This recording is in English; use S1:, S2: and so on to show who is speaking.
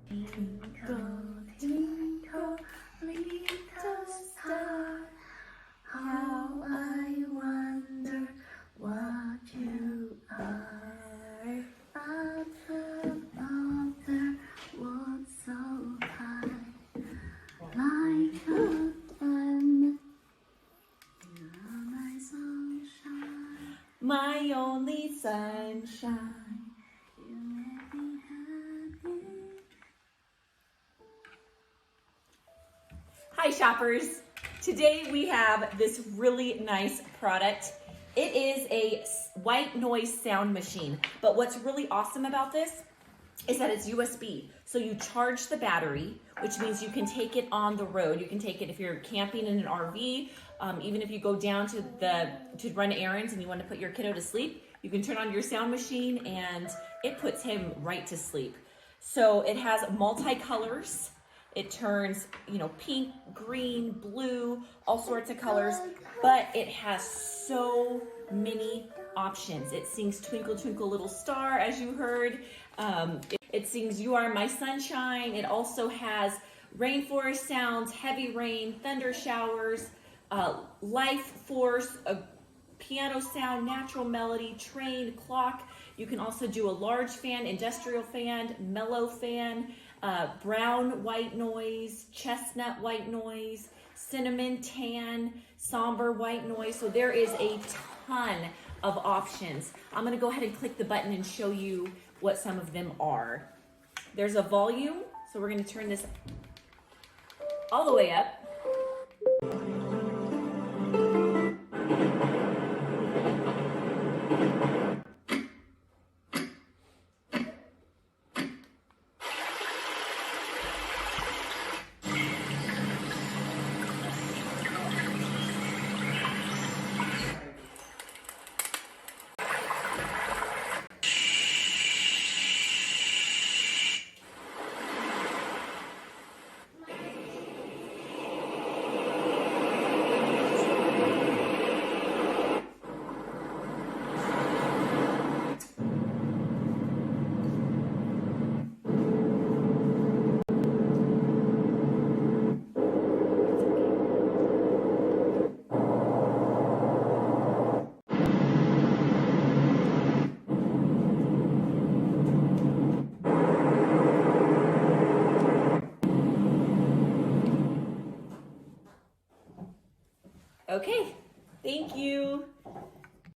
S1: Twinkle, twinkle, little star, how I wonder what you are. Up above the world so high, like a diamond, you're my sunshine.
S2: My only sunshine.
S1: You make me happy.
S2: Hi shoppers! Today we have this really nice product. It is a white noise sound machine, but what's really awesome about this is that it's USB. So you charge the battery, which means you can take it on the road. You can take it if you're camping in an RV, even if you go down to run errands and you want to put your kiddo to sleep, you can turn on your sound machine and it puts him right to sleep. So it has multi-colors. It turns, pink, green, blue, all sorts of colors, but it has so many options. It sings Twinkle, Twinkle, Little Star, as you heard. It sings You Are My Sunshine. It also has rainforest sounds, heavy rain, thunder showers, life force, a piano sound, natural melody, train, clock. You can also do a large fan, industrial fan, mellow fan, brown white noise, chestnut white noise, cinnamon, tan, somber white noise. So there is a ton of options. I'm gonna go ahead and click the button and show you what some of them are. There's a volume, so we're gonna turn this all the way up. Okay, thank you.